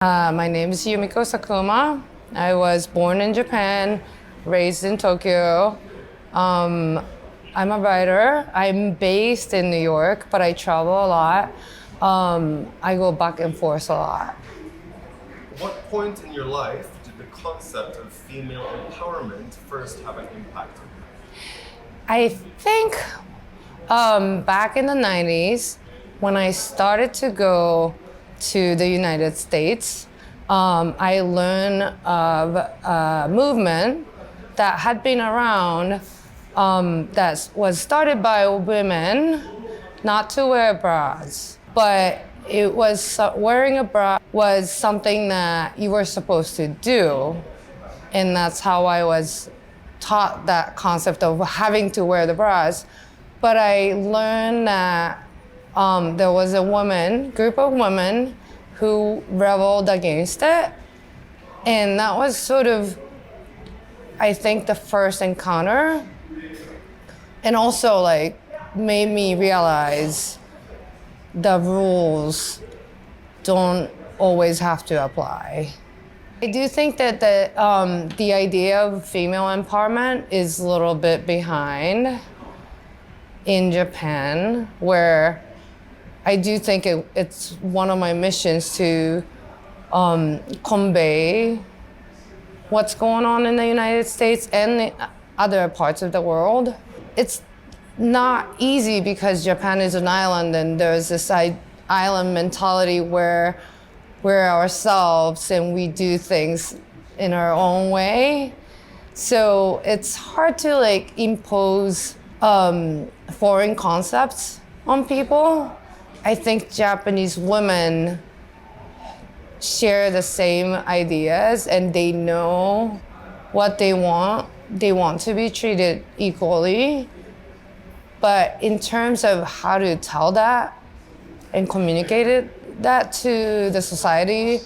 My name is Yumiko Sakuma. I was born in Japan, raised in Tokyo. I'm a writer. I'm based in New York, but I travel a lot. I go back and forth a lot. What point in your life did the concept of female empowerment first have an impact on you? I think back in the 90s, when I started to go to the United States, I learned of a movement that had been around that was started by women not to wear bras, but it was wearing a bra was something that you were supposed to do, and that's how I was taught that concept of having to wear the bras. But I learned that there was a group of women who rebelled against it. And that was sort of, I think, the first encounter. And also made me realize the rules don't always have to apply. I do think that the idea of female empowerment is a little bit behind in Japan, where I do think it's one of my missions to convey what's going on in the United States and the other parts of the world. It's not easy because Japan is an island and there's this island mentality where we're ourselves and we do things in our own way. So it's hard to impose foreign concepts on people. I think Japanese women share the same ideas and they know what they want. They want to be treated equally. But in terms of how to tell that and communicate that to the society,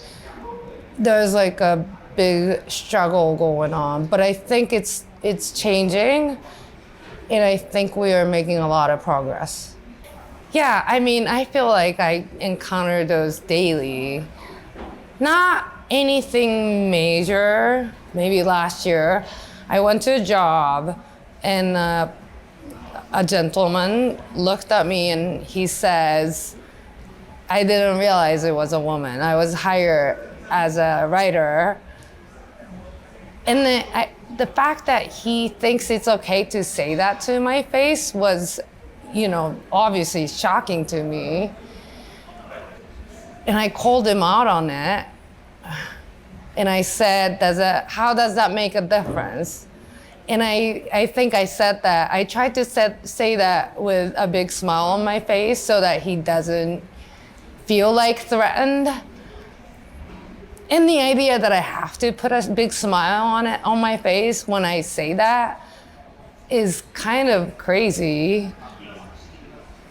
there's a big struggle going on. But I think it's changing, and I think we are making a lot of progress. Yeah, I mean, I feel like I encounter those daily. Not anything major. Maybe last year, I went to a job and a gentleman looked at me and he says, I didn't realize it was a woman. I was hired as a writer. And the fact that he thinks it's okay to say that to my face was, obviously shocking to me. And I called him out on it. And I said, how does that make a difference? And I think I said that. I tried to say that with a big smile on my face so that he doesn't feel threatened. And the idea that I have to put a big smile on my face when I say that is kind of crazy.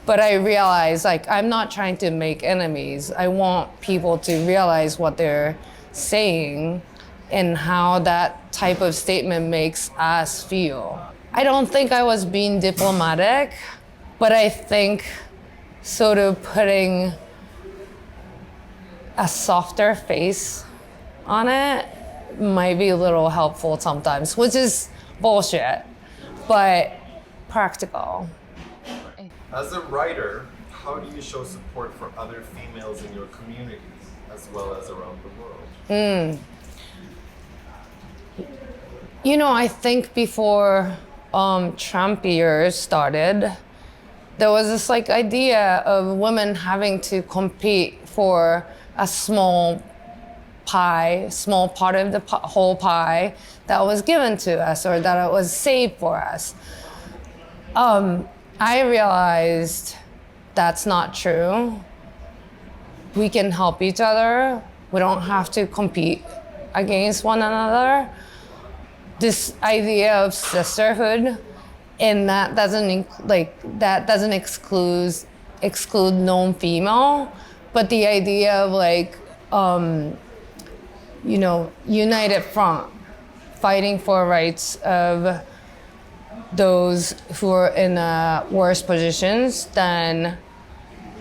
But I realize I'm not trying to make enemies. I want people to realize what they're saying and how that type of statement makes us feel. I don't think I was being diplomatic, but I think sort of putting a softer face on it might be a little helpful sometimes, which is bullshit, but practical. As a writer, how do you show support for other females in your community as well as around the world? I think before Trump years started, there was this idea of women having to compete for a small part of the whole pie that was given to us or that it was saved for us. I realized that's not true. We can help each other. We don't have to compete against one another. This idea of sisterhood, and that doesn't exclude non-female, but the idea of united front, fighting for rights of those who are in worse positions than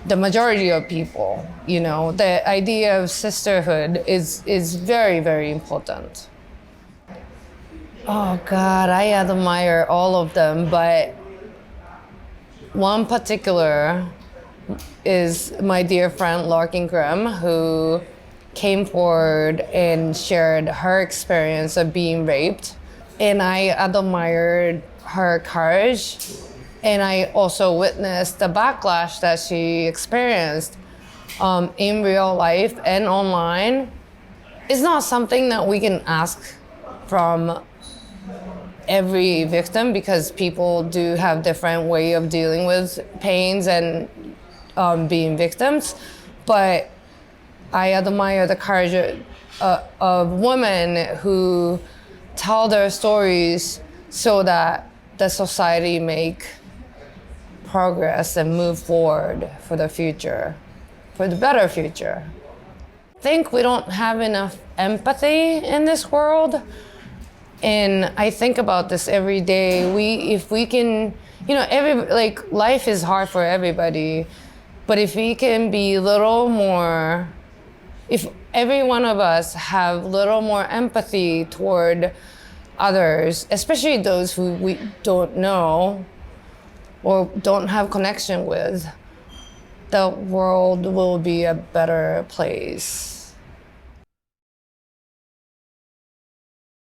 the majority of people. You know, the idea of sisterhood is very, very important. Oh God, I admire all of them, but one particular is my dear friend Larkin Grimm, who came forward and shared her experience of being raped. And I admired her courage. And I also witnessed the backlash that she experienced in real life and online. It's not something that we can ask from every victim, because people do have different way of dealing with pains and being victims. But I admire the courage of women who tell their stories so that the society make progress and move forward for the future, for the better future. I think we don't have enough empathy in this world. And I think about this every day. If we can, you know, life is hard for everybody, but if we can be a little more, if every one of us have a little more empathy toward others, especially those who we don't know or don't have connection with, the world will be a better place.